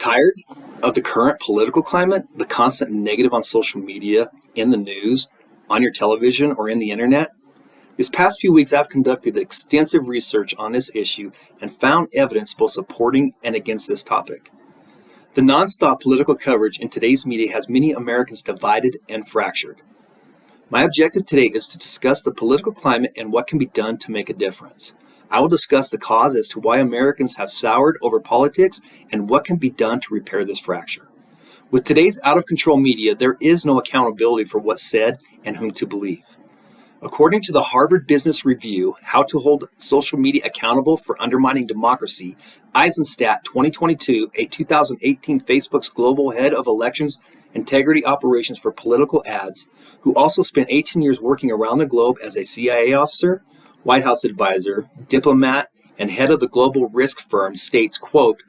Tired of the current political climate, the constant negative on social media, in the news, on your television, or in the internet? These past few weeks, I've conducted extensive research on this issue and found evidence both supporting and against this topic. The nonstop political coverage in today's media has many Americans divided and fractured. My objective today is to discuss the political climate and what can be done to make a difference. I will discuss the cause as to why Americans have soured over politics and what can be done to repair this fracture. With today's out-of-control media, there is no accountability for what's said and whom to believe. According to the Harvard Business Review, How to Hold Social Media Accountable for Undermining Democracy, Eisenstat 2022, a 2018 Facebook's global head of elections integrity operations for political ads, who also spent 18 years working around the globe as a CIA officer, White House advisor, diplomat, and head of the global risk firm, states, quote,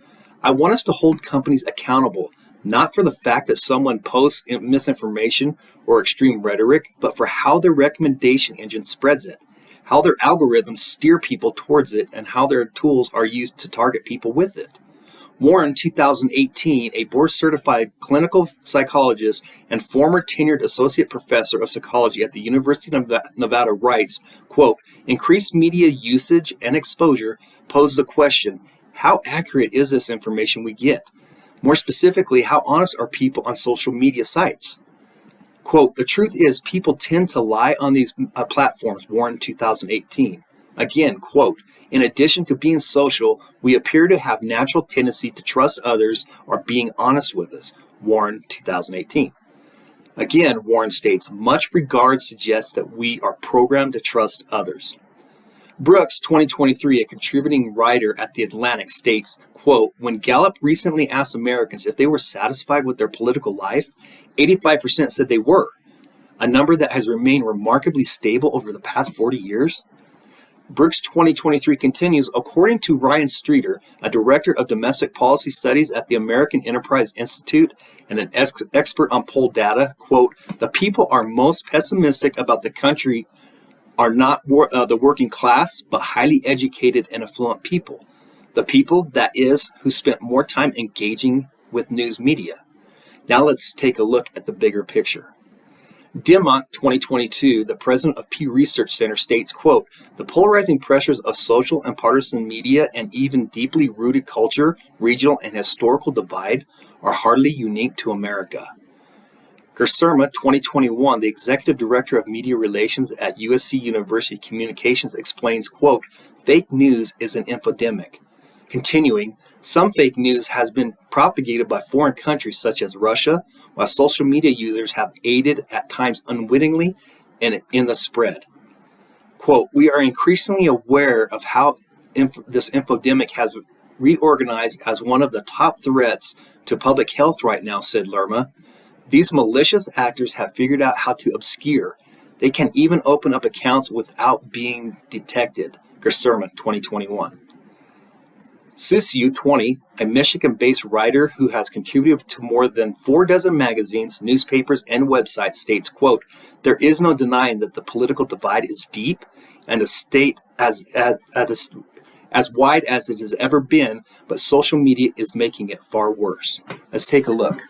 "I want us to hold companies accountable, not for the fact that someone posts misinformation or extreme rhetoric, but for how their recommendation engine spreads it, how their algorithms steer people towards it, and how their tools are used to target people with it." Warren, 2018, a board-certified clinical psychologist and former tenured associate professor of psychology at the University of Nevada, writes, quote, "Increased media usage and exposure pose the question, how accurate is this information we get? More specifically, how honest are people on social media sites?" Quote, "The truth is people tend to lie on these platforms," Warren, 2018. Again, quote, "In addition to being social, we appear to have natural tendency to trust others or being honest with us," Warren, 2018. Again, Warren states, "Much regard suggests that we are programmed to trust others." Brooks, 2023, a contributing writer at The Atlantic, states, quote, "When Gallup recently asked Americans if they were satisfied with their political life, 85% said they were, a number that has remained remarkably stable over the past 40 years. Brooks 2023 continues, according to Ryan Streeter, a director of domestic policy studies at the American Enterprise Institute and an expert on poll data, quote, "The people are most pessimistic about the country are not the working class, but highly educated and affluent people. The people, that is, who spent more time engaging with news media." Now let's take a look at the bigger picture. Dimmock, 2022, the president of Pew Research Center, states, quote, "The polarizing pressures of social and partisan media and even deeply rooted culture, regional and historical divide are hardly unique to America." Gerserma, 2021, the executive director of media relations at USC University Communications, explains, quote, "Fake news is an infodemic." Continuing, "Some fake news has been propagated by foreign countries such as Russia, while social media users have aided at times unwittingly in the spread." Quote, "We are increasingly aware of how this infodemic has reorganized as one of the top threats to public health right now," said Lerma. "These malicious actors have figured out how to obscure. They can even open up accounts without being detected." Gerserma, 2021. Susiu, 20, a Michigan-based writer who has contributed to more than 4 magazines, newspapers, and websites, states, quote, "There is no denying that the political divide is deep and the state as wide as it has ever been, but social media is making it far worse." Let's take a look.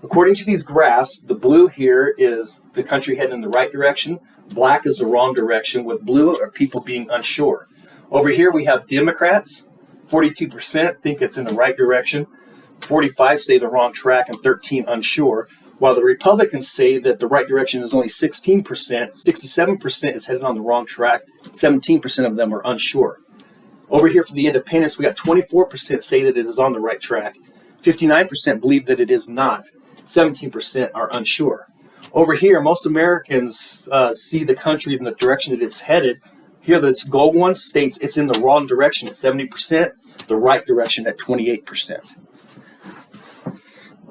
According to these graphs, the blue here is the country heading in the right direction. Black is the wrong direction, with blue are people being unsure. Over here we have Democrats. 42% think it's in the right direction, 45 say the wrong track, and 13 unsure, while the Republicans say that the right direction is only 16%, 67% is headed on the wrong track, 17% of them are unsure. Over here for the independents, we got 24% say that it is on the right track, 59% believe that it is not, 17% are unsure. Over here, most Americans see the country in the direction that it's headed. Here, this gold one states it's in the wrong direction at 70%, the right direction at 28%.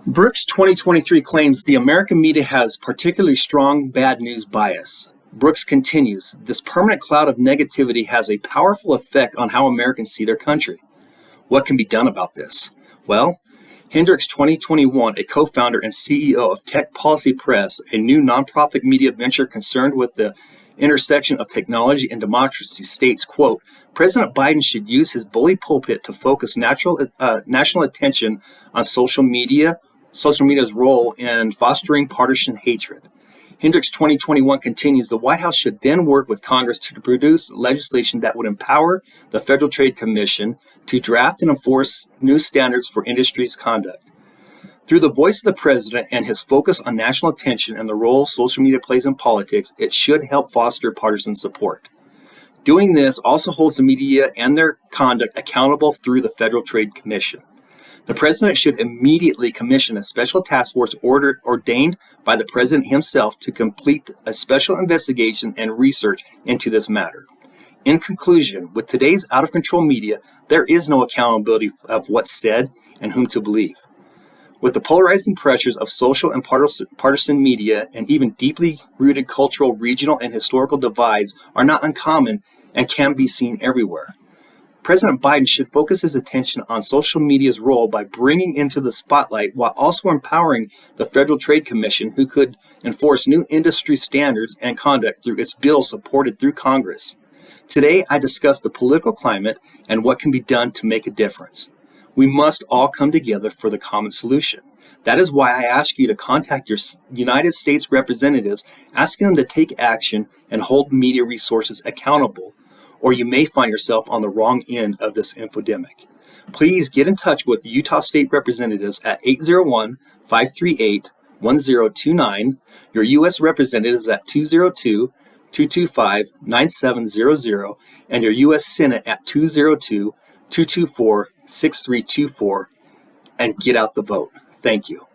Brooks 2023 claims the American media has particularly strong bad news bias. Brooks continues, "This permanent cloud of negativity has a powerful effect on how Americans see their country. What can be done about this? Well, Hendricks 2021, a co-founder and CEO of Tech Policy Press, a new nonprofit media venture concerned with the intersection of technology and democracy, states, quote, President Biden should use his bully pulpit to focus national attention on social media's role in fostering partisan hatred. Hendricks 2021 continues, the White House should then work with Congress to produce legislation that would empower the Federal Trade Commission to draft and enforce new standards for industry's conduct. Through the voice of the president and his focus on national attention and the role social media plays in politics, it should help foster partisan support. Doing this also holds the media and their conduct accountable through the Federal Trade Commission. The president should immediately commission a special task force ordained by the president himself to complete a special investigation and research into this matter. In conclusion, with today's out-of-control media, there is no accountability of what's said and whom to believe. With the polarizing pressures of social and partisan media and even deeply rooted cultural, regional, and historical divides are not uncommon and can be seen everywhere. President Biden should focus his attention on social media's role by bringing into the spotlight while also empowering the Federal Trade Commission, who could enforce new industry standards and conduct through its bill supported through Congress. Today, I discuss the political climate and what can be done to make a difference. We must all come together for the common solution. That is why I ask you to contact your United States representatives, asking them to take action and hold media resources accountable, or you may find yourself on the wrong end of this infodemic. Please get in touch with Utah State representatives at 801-538-1029, your U.S. representatives at 202-225-9700, and your U.S. Senate at 202-224-6324, and get out the vote. Thank you.